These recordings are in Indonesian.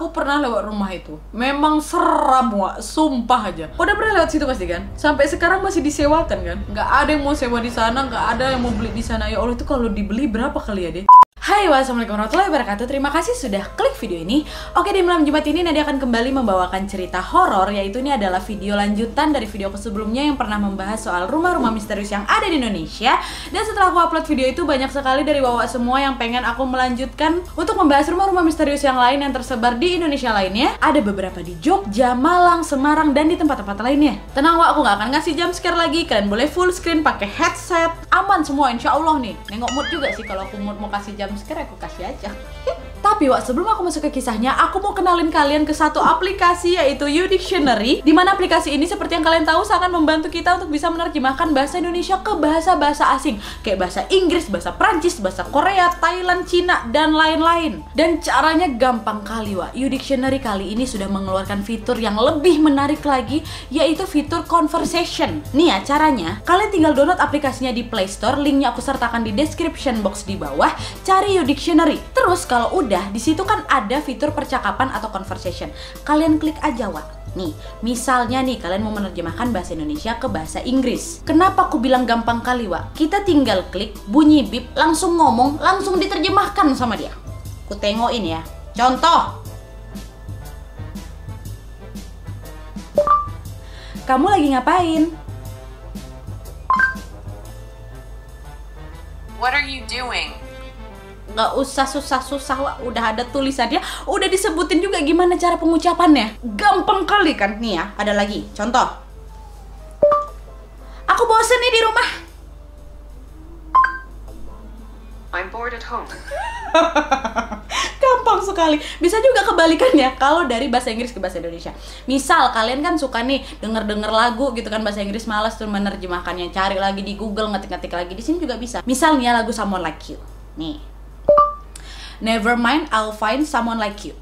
aku pernah lewat rumah itu. Memang seram, Wak. Sumpah aja. Udah pernah lewat situ pasti kan? Sampai sekarang masih disewakan kan? Nggak ada yang mau sewa di sana, nggak ada yang mau beli di sana. Ya Allah, itu kalau dibeli berapa kali ya deh? Hai, wassalamualaikum warahmatullahi wabarakatuh. Terima kasih sudah klik video ini. Oke, di malam Jumat ini Nadia akan kembali membawakan cerita horor, yaitu ini adalah video lanjutan dari videoku sebelumnya yang pernah membahas soal rumah-rumah misterius yang ada di Indonesia. Dan setelah aku upload video itu, banyak sekali dari Wawa semua yang pengen aku melanjutkan untuk membahas rumah-rumah misterius yang lain yang tersebar di Indonesia lainnya. Ada beberapa di Jogja, Malang, Semarang, dan di tempat-tempat lainnya. Tenang, Wak, aku nggak akan ngasih jump scare lagi. Kalian boleh full screen, pakai headset, aman semua insya Allah nih. Nengok mood juga sih, kalau aku mood mau kasih jump scare aku kasih aja. Tapi Wak, sebelum aku masuk ke kisahnya, aku mau kenalin kalian ke satu aplikasi, yaitu YouDictionary. Dimana aplikasi ini seperti yang kalian tahu sangat membantu kita untuk bisa menerjemahkan bahasa Indonesia ke bahasa-bahasa asing, kayak bahasa Inggris, bahasa Prancis, bahasa Korea, Thailand, Cina, dan lain-lain. Dan caranya gampang kali, Wak. YouDictionary kali ini sudah mengeluarkan fitur yang lebih menarik lagi, yaitu fitur conversation. Nih ya caranya, kalian tinggal download aplikasinya di Play Store, linknya aku sertakan di description box di bawah. Cari YouDictionary. Terus kalau udah di situ kan ada fitur percakapan atau conversation. Kalian klik aja, Wak. Nih, misalnya nih kalian mau menerjemahkan bahasa Indonesia ke bahasa Inggris. Kenapa aku bilang gampang kali, Wak? Kita tinggal klik, bunyi bip, langsung ngomong, langsung diterjemahkan sama dia. Aku tengokin ya. Contoh. Kamu lagi ngapain? What are you doing? Nggak usah susah-susah, Wak. Udah ada tulisannya, udah disebutin juga gimana cara pengucapannya. Gampang kali kan? Nih ya, ada lagi. Contoh. Aku bosen nih di rumah. I'm bored at home. Gampang sekali. Bisa juga kebalikannya kalau dari bahasa Inggris ke bahasa Indonesia. Misal kalian kan suka nih denger-denger lagu gitu kan bahasa Inggris, malas tuh menerjemahkannya, cari lagi di Google, ngetik-ngetik lagi. Di sini juga bisa. Misalnya lagu Someone Like You. Nih. Never mind, I'll find someone like you.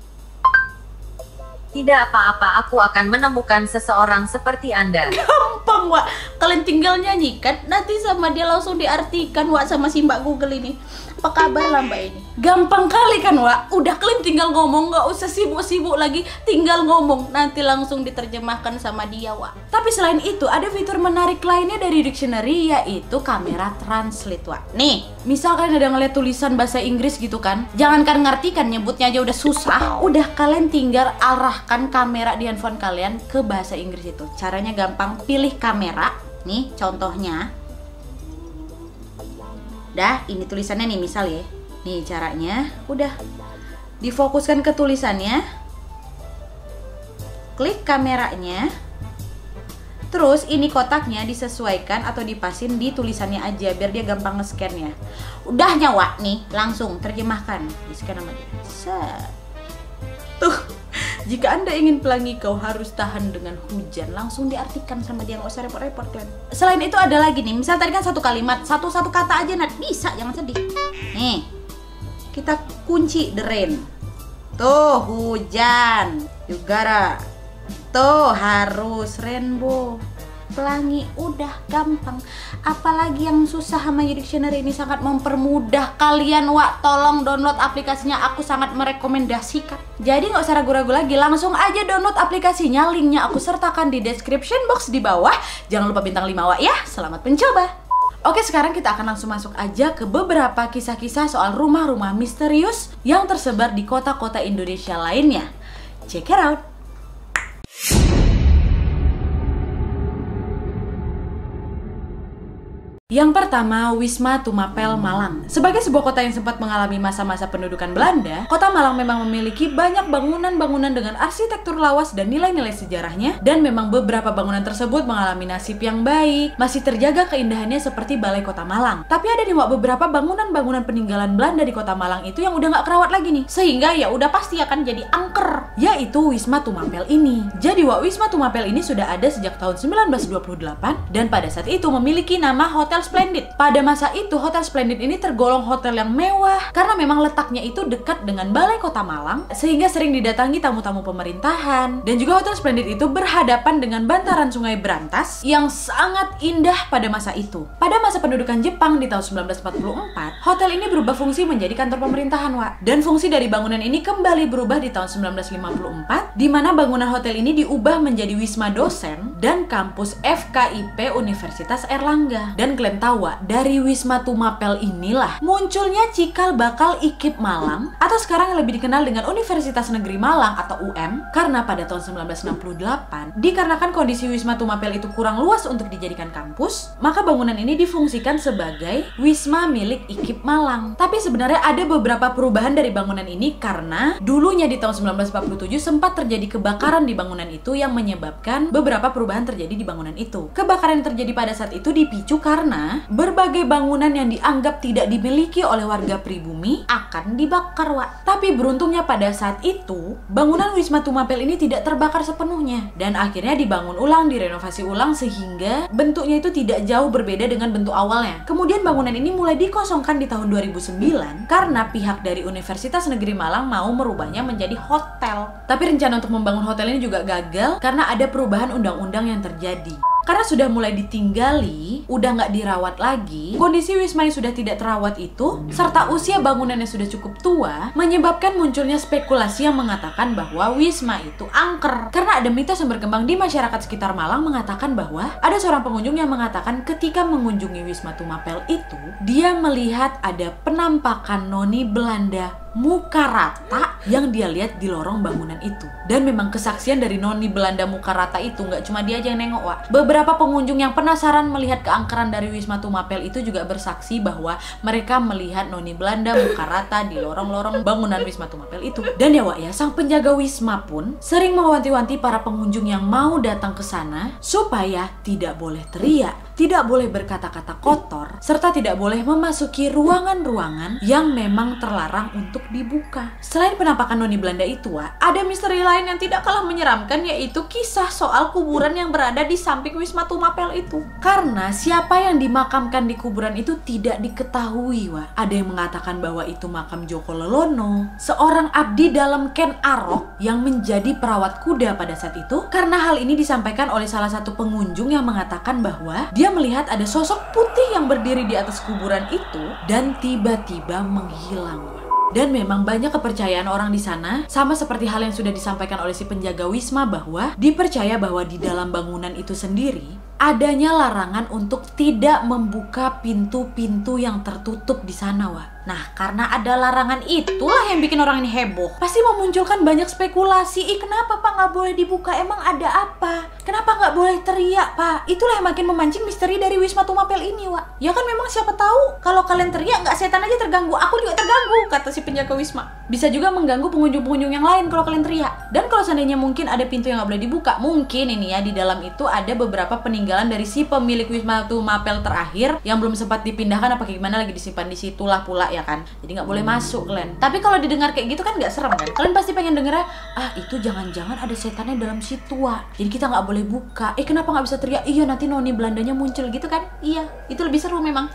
Tidak apa-apa, aku akan menemukan seseorang seperti Anda. Gampang, Wak. Kalian tinggal nyanyikan, nanti sama dia langsung diartikan, Wak, sama si Mbak Google ini. Apa kabar lah Mbak ini? Gampang kali kan, Wak? Udah kalian tinggal ngomong, nggak usah sibuk-sibuk lagi, tinggal ngomong, nanti langsung diterjemahkan sama dia, Wak. Tapi selain itu, ada fitur menarik lainnya dari dictionary, yaitu kamera translate, Wak. Nih, misal kalian ada ngeliat tulisan bahasa Inggris gitu kan, jangankan ngartikan, nyebutnya aja udah susah, udah kalian tinggal arahkan kamera di handphone kalian ke bahasa Inggris itu. Caranya gampang, pilih kamera, nih contohnya. Dah, ini tulisannya nih misal ya. Nih caranya, udah difokuskan ke tulisannya. Klik kameranya. Terus ini kotaknya disesuaikan atau dipasin di tulisannya aja biar dia gampang nge-scan-nya. Udah nyawa nih, langsung terjemahkan. Di-scan sama dia. Set. Tuh. Jika Anda ingin pelangi kau harus tahan dengan hujan, langsung diartikan sama dia, nggak usah repot-repot kalian. Selain itu ada lagi nih, misal tadi kan satu kalimat, satu kata aja, Nat, bisa, jangan sedih. Nih, kita kunci the rain. Tuh, hujan. Juga, tuh harus rainbow. Pelangi, udah gampang. Apalagi yang susah sama YouDictionary ini sangat mempermudah kalian, Wak. Tolong download aplikasinya, aku sangat merekomendasikan. Jadi nggak usah ragu-ragu lagi, langsung aja download aplikasinya. Linknya aku sertakan di description box di bawah. Jangan lupa bintang 5, Wak ya. Selamat mencoba. Oke, sekarang kita akan langsung masuk aja ke beberapa kisah-kisah soal rumah-rumah misterius yang tersebar di kota-kota Indonesia lainnya. Check it out. Yang pertama, Wisma Tumapel, Malang. Sebagai sebuah kota yang sempat mengalami masa-masa pendudukan Belanda, kota Malang memang memiliki banyak bangunan-bangunan dengan arsitektur lawas dan nilai-nilai sejarahnya, dan memang beberapa bangunan tersebut mengalami nasib yang baik, masih terjaga keindahannya seperti Balai Kota Malang. Tapi ada nih, Wak, beberapa bangunan-bangunan peninggalan Belanda di kota Malang itu yang udah nggak kerawat lagi nih, sehingga ya udah pasti akan jadi angker, yaitu Wisma Tumapel ini. Jadi, Wak, Wisma Tumapel ini sudah ada sejak tahun 1928, dan pada saat itu memiliki nama Hotel Splendid. Pada masa itu, Hotel Splendid ini tergolong hotel yang mewah karena memang letaknya itu dekat dengan Balai Kota Malang, sehingga sering didatangi tamu-tamu pemerintahan. Dan juga Hotel Splendid itu berhadapan dengan bantaran Sungai Brantas yang sangat indah pada masa itu. Pada masa pendudukan Jepang di tahun 1944, hotel ini berubah fungsi menjadi kantor pemerintahan, Wak. Dan fungsi dari bangunan ini kembali berubah di tahun 1950 1954, di mana bangunan hotel ini diubah menjadi wisma dosen dan kampus FKIP Universitas Airlangga. Dan kalian tahu, dari Wisma Tumapel inilah munculnya cikal bakal IKIP Malang, atau sekarang yang lebih dikenal dengan Universitas Negeri Malang atau UM, karena pada tahun 1968, dikarenakan kondisi Wisma Tumapel itu kurang luas untuk dijadikan kampus, maka bangunan ini difungsikan sebagai wisma milik IKIP Malang. Tapi sebenarnya ada beberapa perubahan dari bangunan ini karena dulunya di tahun 1947 sempat terjadi kebakaran di bangunan itu yang menyebabkan beberapa perubahan terjadi di bangunan itu. Kebakaran yang terjadi pada saat itu dipicu karena berbagai bangunan yang dianggap tidak dimiliki oleh warga pribumi akan dibakar, Wak. Tapi beruntungnya pada saat itu bangunan Wisma Tumapel ini tidak terbakar sepenuhnya dan akhirnya dibangun ulang, direnovasi ulang sehingga bentuknya itu tidak jauh berbeda dengan bentuk awalnya. Kemudian bangunan ini mulai dikosongkan di tahun 2009 karena pihak dari Universitas Negeri Malang mau merubahnya menjadi hotel. Tapi rencana untuk membangun hotel ini juga gagal karena ada perubahan undang-undang yang terjadi. Karena sudah mulai ditinggali, udah nggak dirawat lagi, kondisi wisma yang sudah tidak terawat itu, serta usia bangunannya sudah cukup tua, menyebabkan munculnya spekulasi yang mengatakan bahwa wisma itu angker. Karena ada mitos yang berkembang di masyarakat sekitar Malang mengatakan bahwa ada seorang pengunjung yang mengatakan ketika mengunjungi Wisma Tumapel itu, dia melihat ada penampakan noni Belanda muka rata yang dia lihat di lorong bangunan itu. Dan memang kesaksian dari noni Belanda muka rata itu nggak cuma dia aja yang nengok, Wak. Beberapa pengunjung yang penasaran melihat keangkeran dari Wisma Tumapel itu juga bersaksi bahwa mereka melihat noni Belanda muka rata di lorong-lorong bangunan Wisma Tumapel itu. Dan ya, Wak, ya, sang penjaga wisma pun sering mewanti-wanti para pengunjung yang mau datang ke sana supaya tidak boleh teriak, tidak boleh berkata-kata kotor, serta tidak boleh memasuki ruangan-ruangan yang memang terlarang untuk dibuka. Selain penampakan noni Belanda itu, Wak, ada misteri lain yang tidak kalah menyeramkan, yaitu kisah soal kuburan yang berada di samping Wisma Tumapel itu. Karena siapa yang dimakamkan di kuburan itu tidak diketahui, Wak. Ada yang mengatakan bahwa itu makam Joko Lelono, seorang abdi dalam Ken Arok yang menjadi perawat kuda pada saat itu. Karena hal ini disampaikan oleh salah satu pengunjung yang mengatakan bahwa dia melihat ada sosok putih yang berdiri di atas kuburan itu dan tiba-tiba menghilang. Dan memang banyak kepercayaan orang di sana, sama seperti hal yang sudah disampaikan oleh si penjaga wisma, bahwa dipercaya bahwa di dalam bangunan itu sendiri adanya larangan untuk tidak membuka pintu-pintu yang tertutup di sana, Wak. Nah, karena ada larangan itulah yang bikin orang ini heboh. Pasti memunculkan banyak spekulasi. Kenapa, Pak, nggak boleh dibuka? Emang ada apa? Kenapa nggak boleh teriak, Pak? Itulah yang makin memancing misteri dari Wisma Tumapel ini, Wak. Ya kan memang siapa tahu kalau kalian teriak nggak setan aja terganggu. Aku juga terganggu, kata si penjaga wisma. Bisa juga mengganggu pengunjung-pengunjung yang lain kalau kalian teriak. Dan kalau seandainya mungkin ada pintu yang nggak boleh dibuka, mungkin ini ya, di dalam itu ada beberapa peninggalan dari si pemilik Wisma Tumapel terakhir yang belum sempat dipindahkan apa gimana, lagi disimpan di situlah pula ya kan. Jadi nggak boleh masuk kalian. Tapi kalau didengar kayak gitu kan nggak serem kan? Kalian pasti pengen dengernya, itu jangan-jangan ada setannya dalam situ, Wak. Jadi kita nggak boleh buka. Kenapa nggak bisa teriak? Iya, nanti noni Belandanya muncul gitu kan? Iya, itu lebih seru memang.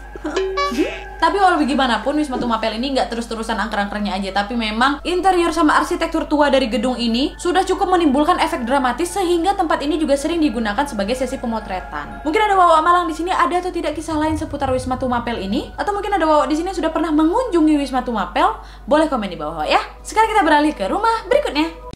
Tapi walau bagaimanapun Wisma Tumapel ini nggak terus-terusan angker-angkernya aja, tapi memang interior sama arsitektur tua dari gedung ini sudah cukup menimbulkan efek dramatis sehingga tempat ini juga sering digunakan sebagai sesi pemotretan. Mungkin ada Wawa Malang di sini, ada atau tidak kisah lain seputar Wisma Tumapel ini? Atau mungkin ada Wawa di sini yang sudah pernah mengunjungi Wisma Tumapel? Boleh komen di bawah ya. Sekarang kita beralih ke rumah berikutnya.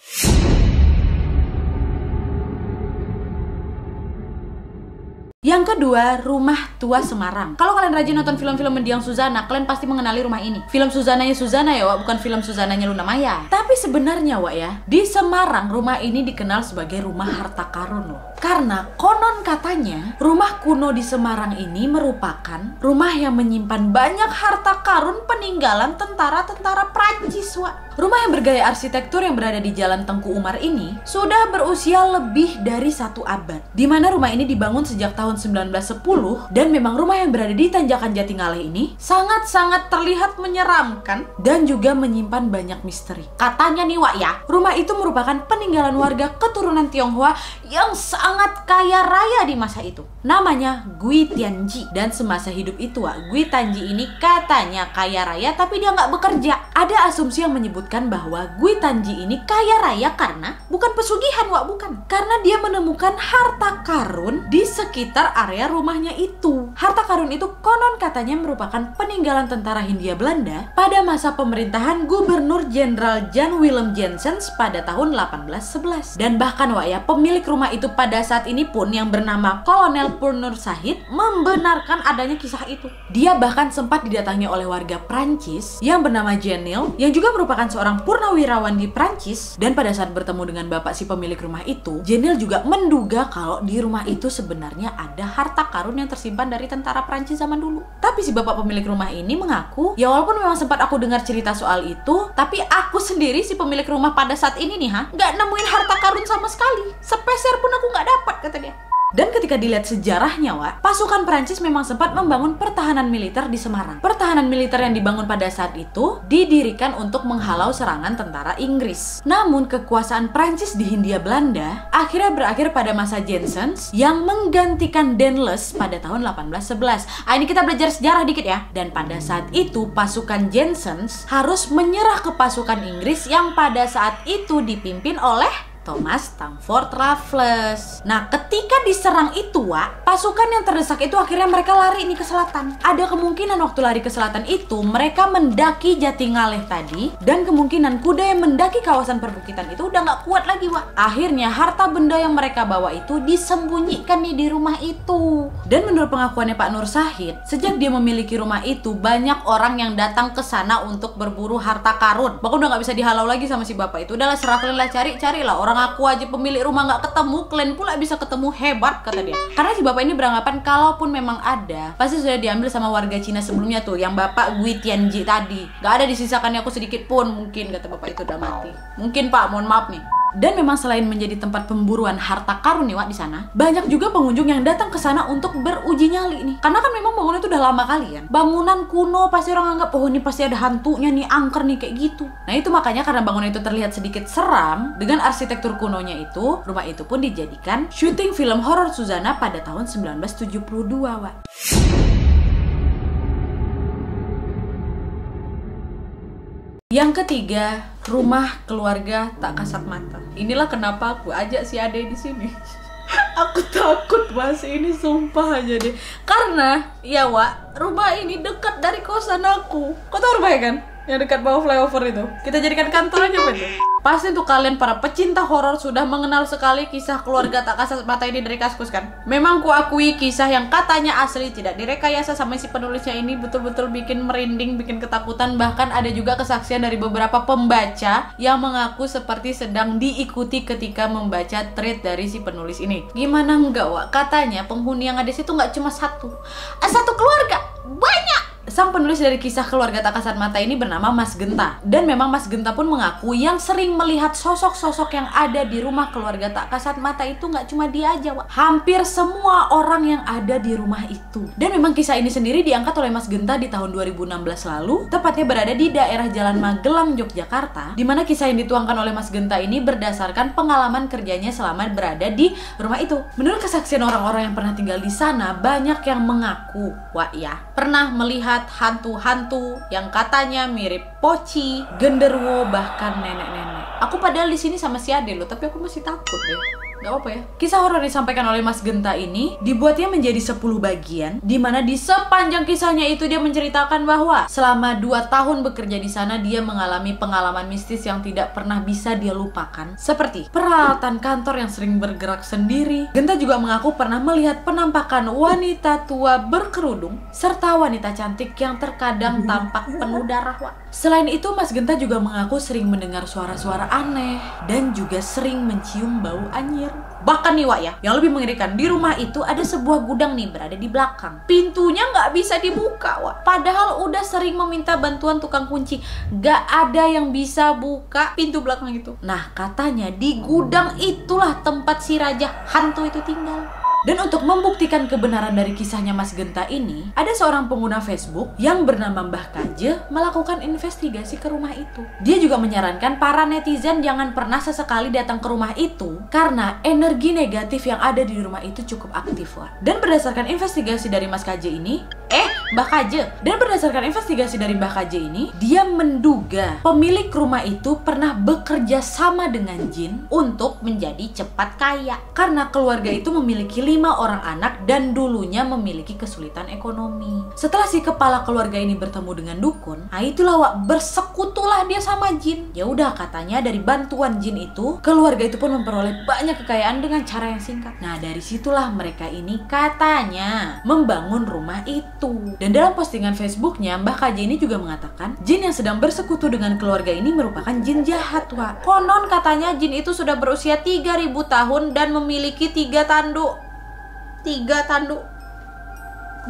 Yang kedua, Rumah Tua Semarang. Kalau kalian rajin nonton film-film mendiang Suzana, kalian pasti mengenali rumah ini. Film Suzananya Suzana ya, Wak, bukan film Suzananya Luna Maya. Tapi sebenarnya, Wak, ya, di Semarang rumah ini dikenal sebagai rumah harta karun loh. Karena konon katanya rumah kuno di Semarang ini merupakan rumah yang menyimpan banyak harta karun peninggalan tentara-tentara Prancis, Wak. Rumah yang bergaya arsitektur yang berada di Jalan Tengku Umar ini sudah berusia lebih dari 1 abad. Di mana rumah ini dibangun sejak tahun 1910 dan memang rumah yang berada di Tanjakan Jatingaleh ini sangat-sangat terlihat menyeramkan dan juga menyimpan banyak misteri. Katanya nih, Wak, ya, rumah itu merupakan peninggalan warga keturunan Tionghoa yang sangat sangat kaya raya di masa itu. Namanya Gui Tianji. Dan semasa hidup itu, Gui Tianji ini katanya kaya raya tapi dia nggak bekerja. Ada asumsi yang menyebutkan bahwa Gui Tianji ini kaya raya karena bukan pesugihan, bukan. Karena dia menemukan harta karun di sekitar area rumahnya itu. Harta karun itu konon katanya merupakan peninggalan tentara Hindia Belanda pada masa pemerintahan Gubernur Jenderal Jan Willem Janssens pada tahun 1811. Dan bahkan pemilik rumah itu pada saat ini pun yang bernama Kolonel Purnur Sahid membenarkan adanya kisah itu. Dia bahkan sempat didatangi oleh warga Prancis yang bernama Jenil, yang juga merupakan seorang purnawirawan di Prancis. Dan pada saat bertemu dengan bapak si pemilik rumah itu, Jenil juga menduga kalau di rumah itu sebenarnya ada harta karun yang tersimpan dari tentara Prancis zaman dulu. Tapi si bapak pemilik rumah ini mengaku, ya walaupun memang sempat aku dengar cerita soal itu, tapi aku sendiri si pemilik rumah pada saat ini nih nggak nemuin harta karun sama sekali. Sepeser pun aku nggak dapat, kata dia. Dan ketika dilihat sejarahnya, pasukan Prancis memang sempat membangun pertahanan militer di Semarang. Pertahanan militer yang dibangun pada saat itu didirikan untuk menghalau serangan tentara Inggris. Namun kekuasaan Prancis di Hindia Belanda akhirnya berakhir pada masa Janssens yang menggantikan Dauntless pada tahun 1811. Ini kita belajar sejarah dikit ya. Dan pada saat itu pasukan Janssens harus menyerah ke pasukan Inggris yang pada saat itu dipimpin oleh Thomas Stamford Raffles. Nah, ketika diserang itu, pasukan yang terdesak itu akhirnya mereka lari nih ke selatan. Ada kemungkinan waktu lari ke selatan itu mereka mendaki Jatingaleh tadi, dan kemungkinan kuda yang mendaki kawasan perbukitan itu udah nggak kuat lagi, Akhirnya harta benda yang mereka bawa itu disembunyikan nih di rumah itu. Dan menurut pengakuannya Pak Nur Sahid, sejak dia memiliki rumah itu banyak orang yang datang ke sana untuk berburu harta karun. Bahkan udah nggak bisa dihalau lagi sama si bapak itu. Udahlah, serah kalian lah, carilah orang. Aku aja pemilik rumah nggak ketemu, kalian pula bisa ketemu, hebat, kata dia. Karena si bapak ini beranggapan kalaupun memang ada, pasti sudah diambil sama warga Cina sebelumnya tuh, yang bapak Gui Tianji tadi. Gak ada disisakannya aku sedikit pun, mungkin, kata bapak itu udah mati. Mungkin Pak, mohon maaf nih. Dan memang selain menjadi tempat pemburuan harta karun nih di sana, banyak juga pengunjung yang datang ke sana untuk beruji nyali nih. Karena kan memang bangunan itu udah lama kali kan. Bangunan kuno, pasti orang anggap, oh ini pasti ada hantunya nih, angker nih, kayak gitu. Nah itu makanya karena bangunan itu terlihat sedikit seram dengan arsitektur kunonya itu, rumah itu pun dijadikan syuting film horor Suzana pada tahun 1972, Yang ketiga, rumah keluarga tak kasat mata. Inilah kenapa aku ajak si Ade di sini. Aku takut bahas ini, sumpah aja deh. Karena ya rumah ini dekat dari kosan aku. Kau tahu rumahnya kan? Yang dekat bawah flyover itu. Kita jadikan kantor aja, betul. Pasti untuk kalian para pecinta horor sudah mengenal sekali kisah keluarga tak kasat mata ini dari Kaskus kan? Memang kuakui kisah yang katanya asli, tidak direkayasa sama si penulisnya ini, betul-betul bikin merinding, bikin ketakutan. Bahkan ada juga kesaksian dari beberapa pembaca yang mengaku seperti sedang diikuti ketika membaca thread dari si penulis ini. Gimana enggak, Katanya penghuni yang ada situ nggak cuma satu keluarga, banyak. Sang penulis dari kisah keluarga tak kasat mata ini bernama Mas Genta. Dan memang Mas Genta pun mengaku yang sering melihat sosok-sosok yang ada di rumah keluarga tak kasat mata itu nggak cuma dia aja, hampir semua orang yang ada di rumah itu. Dan memang kisah ini sendiri diangkat oleh Mas Genta di tahun 2016 lalu, tepatnya berada di daerah Jalan Magelang, Yogyakarta, di mana kisah yang dituangkan oleh Mas Genta ini berdasarkan pengalaman kerjanya selama berada di rumah itu. Menurut kesaksian orang-orang yang pernah tinggal di sana, banyak yang mengaku, pernah melihat hantu-hantu yang katanya mirip poci, genderuwo, bahkan nenek-nenek. Aku padahal di sini sama si Ade loh, tapi aku masih takut deh. Gak apa-apa ya. Kisah horor yang disampaikan oleh Mas Genta ini dibuatnya menjadi 10 bagian, dimana di sepanjang kisahnya itu dia menceritakan bahwa selama 2 tahun bekerja di sana dia mengalami pengalaman mistis yang tidak pernah bisa dia lupakan, seperti peralatan kantor yang sering bergerak sendiri. Genta juga mengaku pernah melihat penampakan wanita tua berkerudung serta wanita cantik yang terkadang tampak penuh darah. Selain itu, Mas Genta juga mengaku sering mendengar suara-suara aneh dan juga sering mencium bau anyir. Bahkan nih yang lebih mengerikan, di rumah itu ada sebuah gudang nih berada di belakang. Pintunya nggak bisa dibuka, padahal udah sering meminta bantuan tukang kunci, nggak ada yang bisa buka pintu belakang itu. Nah, katanya di gudang itulah tempat si raja hantu itu tinggal. Dan untuk membuktikan kebenaran dari kisahnya Mas Genta ini, ada seorang pengguna Facebook yang bernama Mbah Kaje melakukan investigasi ke rumah itu. Dia juga menyarankan para netizen jangan pernah sesekali datang ke rumah itu karena energi negatif yang ada di rumah itu cukup aktif, Wak. Dan berdasarkan investigasi dari Mas Kaje ini, Mbah Kaje. Dan berdasarkan investigasi dari Mbah Kaje ini, dia menduga pemilik rumah itu pernah bekerja sama dengan jin untuk menjadi cepat kaya. Karena keluarga itu memiliki 5 orang anak dan dulunya memiliki kesulitan ekonomi. Setelah si kepala keluarga ini bertemu dengan dukun, nah itulah Wak, bersekutulah dia sama jin. Ya udah, katanya dari bantuan jin itu, keluarga itu pun memperoleh banyak kekayaan dengan cara yang singkat. Nah dari situlah mereka ini katanya membangun rumah itu. Dan dalam postingan Facebooknya, Mbah Kaje ini juga mengatakan jin yang sedang bersekutu dengan keluarga ini merupakan jin jahat, Wak. Konon katanya jin itu sudah berusia 3000 tahun dan memiliki 3 tanduk. 3 tanduk.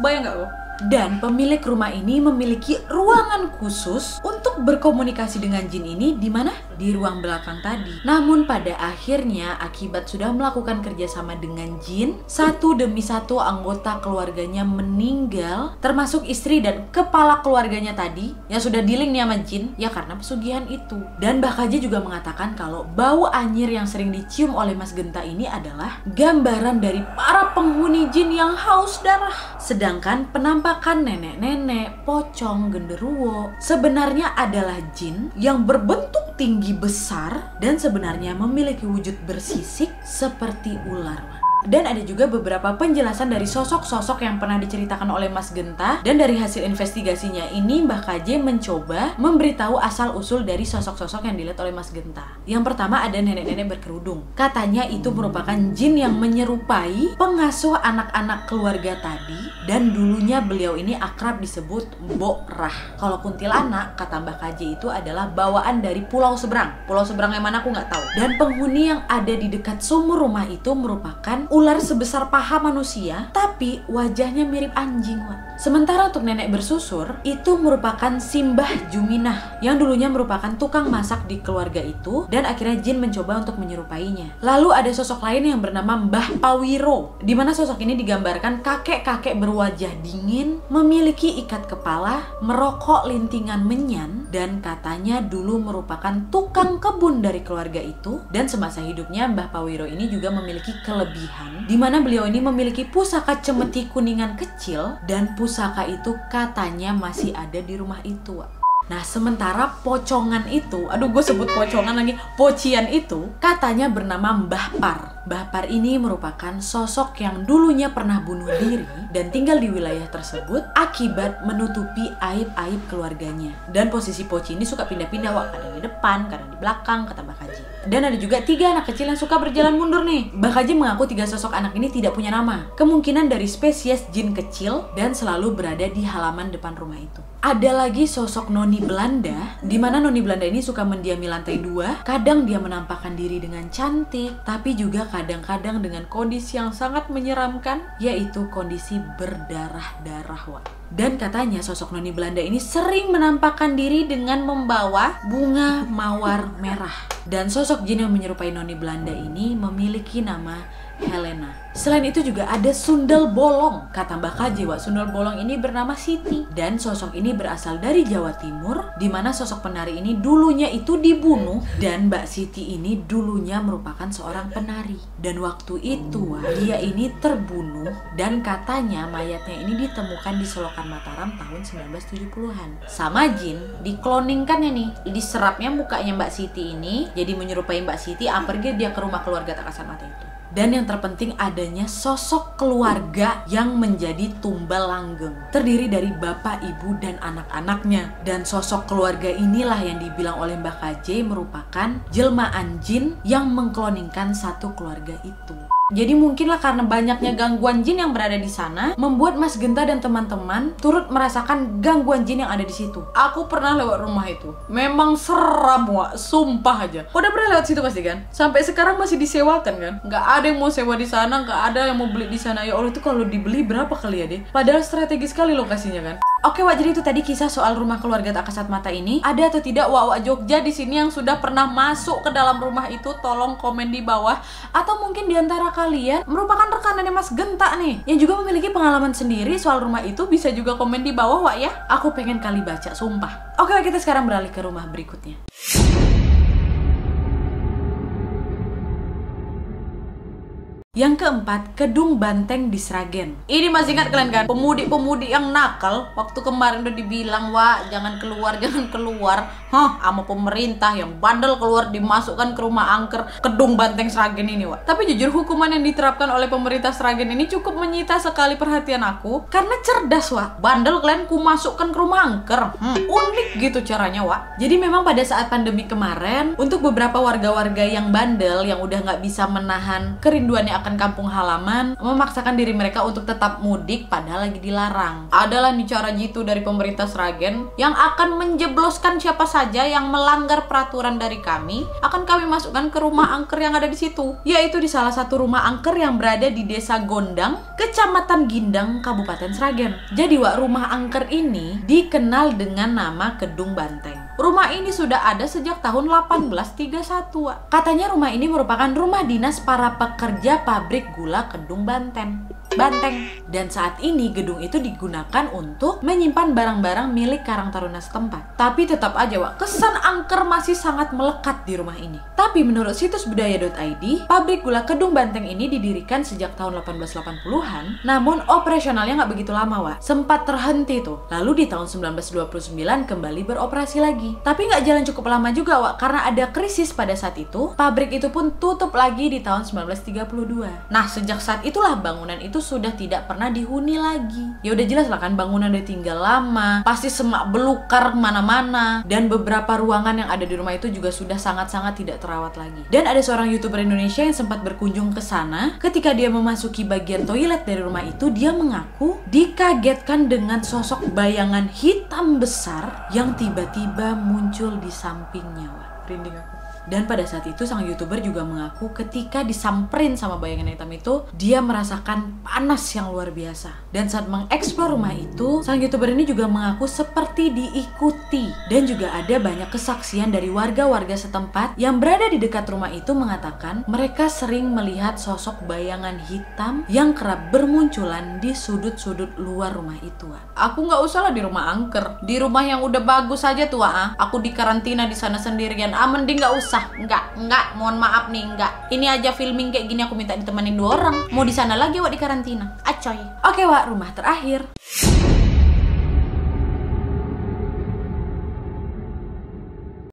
Bayang gak lo? Dan pemilik rumah ini memiliki ruangan khusus untuk berkomunikasi dengan jin ini di mana? Di ruang belakang tadi. Namun pada akhirnya akibat sudah melakukan kerjasama dengan jin, satu demi satu anggota keluarganya meninggal, termasuk istri dan kepala keluarganya tadi yang sudah dealing nih sama jin, ya karena pesugihan itu. Dan Mbah Kaje juga mengatakan kalau bau anyir yang sering dicium oleh Mas Genta ini adalah gambaran dari para penghuni jin yang haus darah. Sedangkan penampakan nenek-nenek, pocong, genderuwo sebenarnya adalah jin yang berbentuk tinggi besar dan sebenarnya memiliki wujud bersisik seperti ular. Dan ada juga beberapa penjelasan dari sosok-sosok yang pernah diceritakan oleh Mas Genta. Dan dari hasil investigasinya ini, Mbah Kaje mencoba memberitahu asal-usul dari sosok-sosok yang dilihat oleh Mas Genta. Yang pertama ada nenek-nenek berkerudung. Katanya itu merupakan jin yang menyerupai pengasuh anak-anak keluarga tadi. Dan dulunya beliau ini akrab disebut Mbok Rah. Kalau kuntilanak, kata Mbah Kaje itu adalah bawaan dari pulau seberang. Pulau seberang yang mana aku nggak tahu. Dan penghuni yang ada di dekat sumur rumah itu merupakan ular sebesar paha manusia, tapi wajahnya mirip anjing, Wak. Sementara untuk nenek bersusur, itu merupakan Simbah Juminah, yang dulunya merupakan tukang masak di keluarga itu, dan akhirnya jin mencoba untuk menyerupainya. Lalu ada sosok lain yang bernama Mbah Pawiro, di mana sosok ini digambarkan kakek-kakek berwajah dingin, memiliki ikat kepala, merokok lintingan menyan, dan katanya dulu merupakan tukang kebun dari keluarga itu. Dan semasa hidupnya Mbah Pawiro ini juga memiliki kelebihan di mana beliau ini memiliki pusaka cemeti kuningan kecil dan pusaka itu katanya masih ada di rumah itu, Wak. Nah sementara pocongan itu, aduh gue sebut pocongan lagi, pocian itu katanya bernama Mbah Par. Mbah Par ini merupakan sosok yang dulunya pernah bunuh diri dan tinggal di wilayah tersebut akibat menutupi aib-aib keluarganya. Dan posisi poci ini suka pindah-pindah, Wak. Kadang di depan, kadang di belakang, kata Mbah Kaji. Dan ada juga 3 anak kecil yang suka berjalan mundur nih. Mbah Kaji mengaku 3 sosok anak ini tidak punya nama. Kemungkinan dari spesies jin kecil dan selalu berada di halaman depan rumah itu. Ada lagi sosok Noni Belanda, di mana Noni Belanda ini suka mendiami lantai 2. Kadang dia menampakkan diri dengan cantik, tapi juga kadang-kadang dengan kondisi yang sangat menyeramkan, yaitu kondisi berdarah-darah, Wak. Dan katanya sosok Noni Belanda ini sering menampakkan diri dengan membawa bunga mawar merah. Dan sosok jin yang menyerupai Noni Belanda ini memiliki nama Helena. Selain itu juga ada Sundel Bolong. Kata Mbah Kaji, Wak, Sundel Bolong ini bernama Siti. Dan sosok ini berasal dari Jawa Timur, di mana sosok penari ini dulunya itu dibunuh. Dan Mbak Siti ini dulunya merupakan seorang penari. Dan waktu itu, Wak, dia ini terbunuh. Dan katanya mayatnya ini ditemukan di Selokan Mataram tahun 1970-an. Sama jin, dikloningkannya nih. Diserapnya mukanya Mbak Siti ini, jadi menyerupai Mbak Siti, pergi dia ke rumah keluarga tak kasat mata itu. Dan yang terpenting adanya sosok keluarga yang menjadi tumbal langgeng, terdiri dari bapak, ibu, dan anak-anaknya. Dan sosok keluarga inilah yang dibilang oleh Mbah Kaje merupakan jelmaan jin yang mengkloningkan satu keluarga itu. Jadi mungkinlah karena banyaknya gangguan jin yang berada di sana, membuat Mas Genta dan teman-teman turut merasakan gangguan jin yang ada di situ. Aku pernah lewat rumah itu, memang seram, Wak, sumpah aja. Udah pernah lewat situ pasti kan? Sampai sekarang masih disewakan kan? Nggak ada yang mau sewa di sana, nggak ada yang mau beli di sana. Ya Allah, itu kalau dibeli berapa kali ya deh? Padahal strategis sekali lokasinya kan? Oke Wak, jadi itu tadi kisah soal rumah keluarga tak kasat mata ini. Ada atau tidak Wak Jogja di sini yang sudah pernah masuk ke dalam rumah itu? Tolong komen di bawah. Atau mungkin di antara kalian merupakan rekanannya Mas Genta nih, yang juga memiliki pengalaman sendiri soal rumah itu, bisa juga komen di bawah Wak ya. Aku pengen kali baca, sumpah. Oke Wak, kita sekarang beralih ke rumah berikutnya. Yang keempat, Kedung Banteng di Sragen. Ini masih ingat kalian kan? Pemudi-pemudi yang nakal. Waktu kemarin udah dibilang, wah jangan keluar, jangan keluar. Sama pemerintah yang bandel keluar, dimasukkan ke rumah angker Kedung Banteng Sragen ini, wah. Tapi jujur hukuman yang diterapkan oleh pemerintah Sragen ini cukup menyita sekali perhatian aku. Karena cerdas, wah. Bandel kalian ku masukkan ke rumah angker. Unik gitu caranya, wah. Jadi memang pada saat pandemi kemarin, untuk beberapa warga-warga yang bandel, yang udah nggak bisa menahan kerinduannya akan kampung halaman, memaksakan diri mereka untuk tetap mudik padahal lagi dilarang. Adalah nih cara jitu dari pemerintah Sragen yang akan menjebloskan siapa saja yang melanggar peraturan dari kami, akan kami masukkan ke rumah angker yang ada di situ, yaitu di salah satu rumah angker yang berada di Desa Gondang, Kecamatan Gindang, Kabupaten Sragen. Jadi Wak, rumah angker ini dikenal dengan nama Kedung Banteng. Rumah ini sudah ada sejak tahun 1831, Wak. Katanya rumah ini merupakan rumah dinas para pekerja pabrik gula Kedung Banteng. Dan saat ini gedung itu digunakan untuk menyimpan barang-barang milik Karang Taruna setempat. Tapi tetap aja Wak, kesan angker masih sangat melekat di rumah ini. Tapi menurut situs budaya.id, pabrik gula Kedung Banteng ini didirikan sejak tahun 1880-an, namun operasionalnya nggak begitu lama Wak. Sempat terhenti tuh. Lalu di tahun 1929 kembali beroperasi lagi. Tapi nggak jalan cukup lama juga Wak, karena ada krisis pada saat itu. Pabrik itu pun tutup lagi di tahun 1932. Nah, sejak saat itulah bangunan itu sudah tidak pernah dihuni lagi. Ya udah jelas lah kan, bangunan udah tinggal lama, pasti semak belukar kemana-mana, dan beberapa ruangan yang ada di rumah itu juga sudah sangat-sangat tidak terawat lagi. Dan ada seorang YouTuber Indonesia yang sempat berkunjung ke sana. Ketika dia memasuki bagian toilet dari rumah itu, dia mengaku dikagetkan dengan sosok bayangan hitam besar yang tiba-tiba muncul di sampingnya. Wah, rinding aku. Dan pada saat itu sang YouTuber juga mengaku ketika disamperin sama bayangan hitam itu, dia merasakan panas yang luar biasa. Dan saat mengeksplor rumah itu, sang YouTuber ini juga mengaku seperti diikuti. Dan juga ada banyak kesaksian dari warga-warga setempat yang berada di dekat rumah itu mengatakan mereka sering melihat sosok bayangan hitam yang kerap bermunculan di sudut-sudut luar rumah itu. Aku nggak usah lah di rumah angker, di rumah yang udah bagus aja tuh. Aku di karantina di sana sendirian, mending nggak usah. Enggak, mohon maaf nih, enggak. Ini aja filming kayak gini aku minta ditemenin 2 orang. Mau di sana lagi Wak di karantina. Acoy. Oke Wak, rumah terakhir.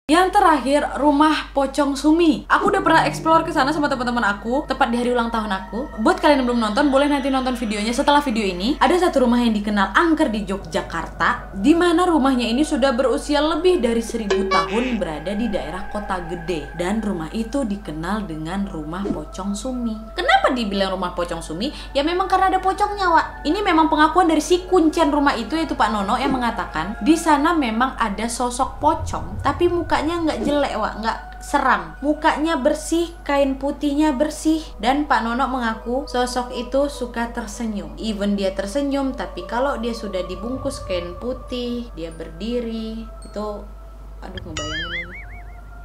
Yang terakhir, rumah Pocong Sumi. Aku udah pernah explore ke sana sama teman-teman aku, tepat di hari ulang tahun aku. Buat kalian yang belum nonton, boleh nanti nonton videonya setelah video ini. Ada satu rumah yang dikenal angker di Yogyakarta, di mana rumahnya ini sudah berusia lebih dari 1000 tahun, berada di daerah Kota Gede. Dan rumah itu dikenal dengan rumah Pocong Sumi. Kenapa dibilang rumah Pocong Sumi? Ya memang karena ada pocongnya, Wak. Ini memang pengakuan dari si kuncen rumah itu, yaitu Pak Nono, yang mengatakan di sana memang ada sosok pocong, tapi mukanya nggak jelek Wak, nggak seram, mukanya bersih, kain putihnya bersih. Dan Pak Nono mengaku sosok itu suka tersenyum. Even dia tersenyum, tapi kalau dia sudah dibungkus kain putih, dia berdiri, itu aduh ngebayangin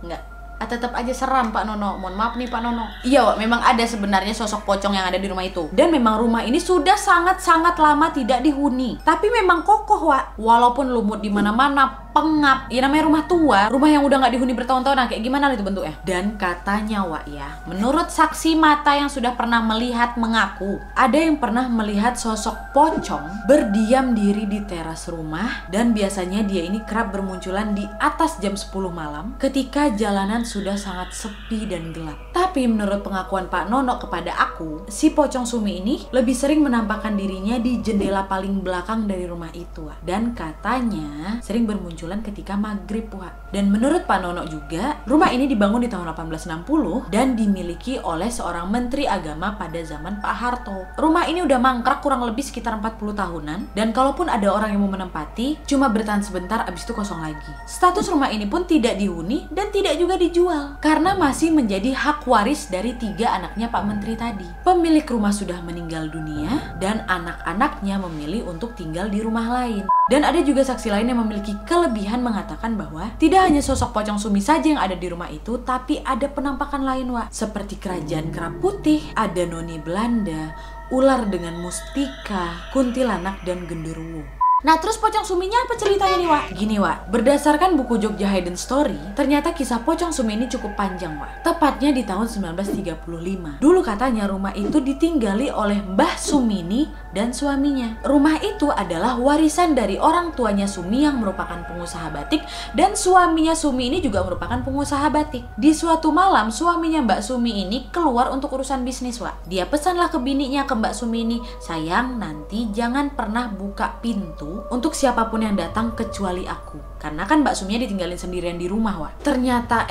nggak. Tetap aja seram Pak Nono. Mohon maaf nih Pak Nono. Iya Wak, memang ada sebenarnya sosok pocong yang ada di rumah itu. Dan memang rumah ini sudah sangat-sangat lama tidak dihuni. Tapi memang kokoh Wak. Walaupun lumut di mana-mana, pengap. Ya namanya rumah tua, rumah yang udah nggak dihuni bertahun-tahun, nah kayak gimana itu bentuknya. Dan katanya Wak ya, menurut saksi mata yang sudah pernah melihat mengaku, ada yang pernah melihat sosok pocong berdiam diri di teras rumah. Dan biasanya dia ini kerap bermunculan di atas jam 10 malam ketika jalanan sudah sangat sepi dan gelap. Tapi menurut pengakuan Pak Nono kepada aku, si Pocong Sumi ini lebih sering menampakkan dirinya di jendela paling belakang dari rumah itu Wak. Dan katanya sering bermunculan ketika maghrib Wak. Dan menurut Pak Nono juga, rumah ini dibangun di tahun 1860 dan dimiliki oleh seorang menteri agama pada zaman Pak Harto. Rumah ini udah mangkrak kurang lebih sekitar 40 tahunan, dan kalaupun ada orang yang mau menempati, cuma bertahan sebentar abis itu kosong lagi. Status rumah ini pun tidak dihuni dan tidak juga dijual, karena masih menjadi hak waris dari 3 anaknya Pak Menteri tadi. Pemilik rumah sudah meninggal dunia dan anak-anaknya memilih untuk tinggal di rumah lain. Dan ada juga saksi lain yang memiliki kelebihan mengatakan bahwa tidak hanya sosok Pocong Sumi saja yang ada di rumah itu, tapi ada penampakan lain, Wak. Seperti kerajaan Kerap Putih, ada noni Belanda, ular dengan mustika, kuntilanak, dan genderuwo. Nah, terus Pocong Suminya apa ceritanya nih, Wak? Gini, Wak, berdasarkan buku Jogja Hidden Story, ternyata kisah Pocong Sumi ini cukup panjang, Wak. Tepatnya di tahun 1935. Dulu katanya rumah itu ditinggali oleh Mbah Sumini dan suaminya. Rumah itu adalah warisan dari orang tuanya Sumi yang merupakan pengusaha batik, dan suaminya Sumi ini juga merupakan pengusaha batik. Di suatu malam, suaminya Mbak Sumi ini keluar untuk urusan bisnis, Wak. Dia pesanlah ke bininya, ke Mbak Sumi ini, "Sayang, nanti jangan pernah buka pintu untuk siapapun yang datang kecuali aku." Karena kan Mbak Suminya ditinggalin sendirian di rumah, Wak. Ternyata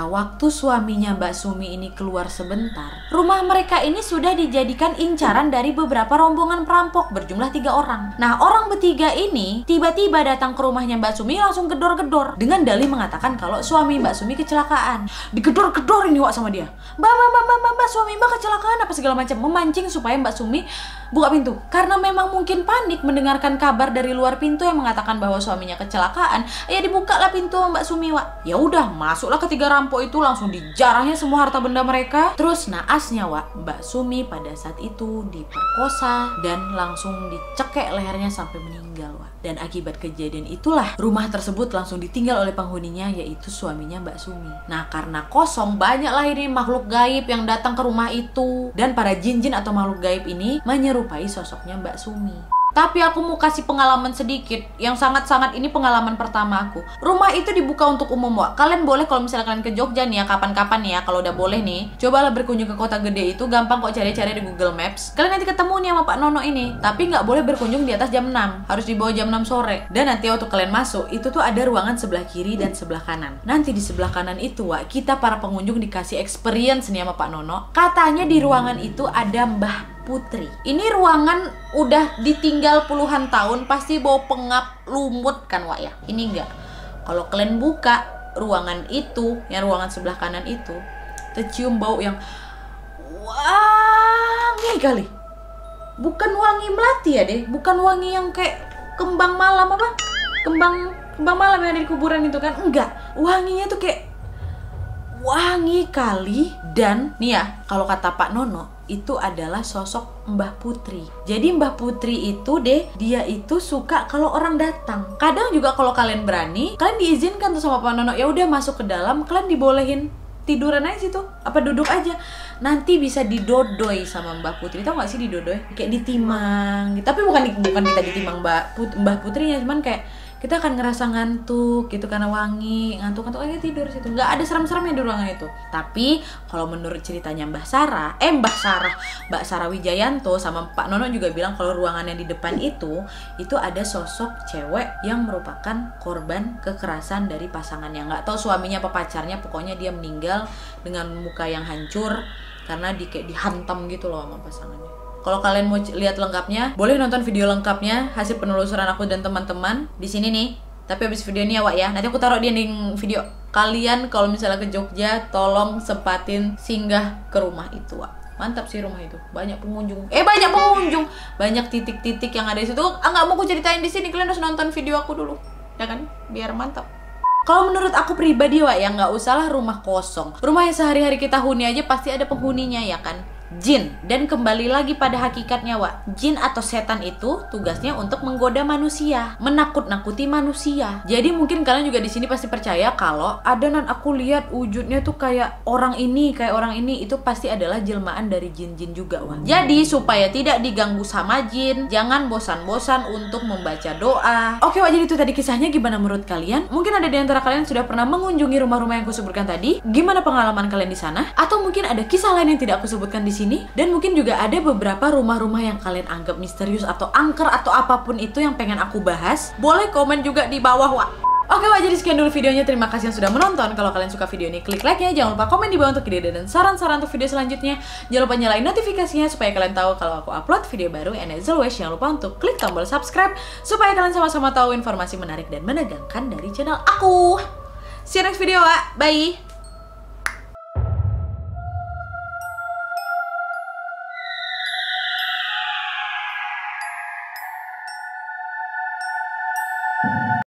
waktu suaminya Mbak Sumi ini keluar sebentar, rumah mereka ini sudah dijadikan incaran dari beberapa rombongan perampok berjumlah 3 orang. Nah, orang bertiga ini tiba-tiba datang ke rumahnya Mbak Sumi langsung gedor-gedor dengan dalih mengatakan kalau suami Mbak Sumi kecelakaan. Digedor-gedor ini, Wak, sama dia. Mbak, suami Mbak kecelakaan apa segala macam, memancing supaya Mbak Sumi buka pintu. Karena memang mungkin panik mendengarkan kabar dari luar pintu yang mengatakan bahwa suaminya kecelakaan, ya dibukalah pintu Mbak Sumi, Wak. Ya udah, masuklah ketiga rampok itu, langsung dijarahnya semua harta benda mereka. Terus naasnya, Wak, Mbak Sumi pada saat itu diperkosa dan langsung dicekek lehernya sampai meninggal, Wak. Dan akibat kejadian itulah rumah tersebut langsung ditinggal oleh penghuninya, yaitu suaminya Mbak Sumi. Nah, karena kosong, banyaklah ini makhluk gaib yang datang ke rumah itu, dan para jin-jin atau makhluk gaib ini menyerupai sosoknya Mbak Sumi. Tapi aku mau kasih pengalaman sedikit yang sangat-sangat ini pengalaman pertama aku. Rumah itu dibuka untuk umum, Wak. Kalian boleh kalau misalnya kalian ke Jogja nih ya, kapan-kapan nih ya, kalau udah boleh nih, cobalah berkunjung ke kota gede itu, gampang kok cari-cari di Google Maps. Kalian nanti ketemu nih sama Pak Nono ini. Tapi nggak boleh berkunjung di atas jam 6, harus di bawah jam 6 sore. Dan nanti waktu kalian masuk, itu tuh ada ruangan sebelah kiri dan sebelah kanan. Nanti di sebelah kanan itu, Wak, kita para pengunjung dikasih experience nih sama Pak Nono. Katanya di ruangan itu ada Mbah Putri. Ini ruangan udah ditinggal puluhan tahun, pasti bau pengap lumut kan, Wak, ya. Ini enggak. Kalau kalian buka ruangan itu, yang ruangan sebelah kanan itu, tercium bau yang wangi kali. Bukan wangi melati ya deh, bukan wangi yang kayak kembang malam apa? Kembang malam yang ada di kuburan itu kan. Enggak. Wanginya tuh kayak wangi kali. Dan nih ya, kalau kata Pak Nono, itu adalah sosok Mbah Putri. Jadi Mbah Putri itu deh, dia itu suka kalau orang datang. Kadang juga kalau kalian berani, kalian diizinkan tuh sama Pak Nono, ya udah masuk ke dalam, kalian dibolehin tiduran aja situ, apa duduk aja. Nanti bisa didodoi sama Mbah Putri. Tau gak sih didodoi? Kayak ditimang gitu. Tapi bukan kita ditimang Mbah Putrinya, cuman kayak kita akan ngerasa ngantuk gitu karena wangi, ngantuk aja tidur situ. Nggak ada serem-seremnya di ruangan itu. Tapi kalau menurut ceritanya Mbak Sarah Wijayanto sama Pak Nono juga bilang kalau ruangan yang di depan itu ada sosok cewek yang merupakan korban kekerasan dari pasangannya. Nggak tahu suaminya apa pacarnya, pokoknya dia meninggal dengan muka yang hancur karena kayak dihantam gitu loh sama pasangannya. Kalau kalian mau lihat lengkapnya, boleh nonton video lengkapnya hasil penelusuran aku dan teman-teman di sini nih. Tapi habis video ini ya, Wak, ya. Nanti aku taruh di ending video. Kalian kalau misalnya ke Jogja, tolong sempatin singgah ke rumah itu, Wak. Mantap sih rumah itu. Banyak pengunjung. Banyak titik-titik yang ada di situ. Nggak mau aku ceritain di sini. Kalian harus nonton video aku dulu, ya kan? Biar mantap. Kalau menurut aku pribadi, Wak, ya nggak usahlah rumah kosong. Rumah yang sehari-hari kita huni aja pasti ada penghuninya, ya kan? Jin. Dan kembali lagi pada hakikatnya, Wak, jin atau setan itu tugasnya untuk menggoda manusia, menakut-nakuti manusia. Jadi mungkin kalian juga di sini pasti percaya kalau ada aku lihat wujudnya tuh kayak orang ini, itu pasti adalah jelmaan dari jin-jin juga, Wak. Jadi supaya tidak diganggu sama jin, jangan bosan-bosan untuk membaca doa. Oke, Wak, jadi itu tadi kisahnya. Gimana menurut kalian? Mungkin ada di antara kalian sudah pernah mengunjungi rumah-rumah yang aku sebutkan tadi. Gimana pengalaman kalian di sana? Atau mungkin ada kisah lain yang tidak aku sebutkan di sini, dan mungkin juga ada beberapa rumah-rumah yang kalian anggap misterius atau angker atau apapun itu yang pengen aku bahas. Boleh komen juga di bawah, Wak. Oke, Wak, jadi sekian dulu videonya. Terima kasih yang sudah menonton. Kalau kalian suka video ini, klik like-nya. Jangan lupa komen di bawah untuk ide dan saran-saran untuk video selanjutnya. Jangan lupa nyalain notifikasinya supaya kalian tahu kalau aku upload video baru. And as always, jangan lupa untuk klik tombol subscribe supaya kalian sama-sama tahu informasi menarik dan menegangkan dari channel aku. See you next video, Wak. Bye.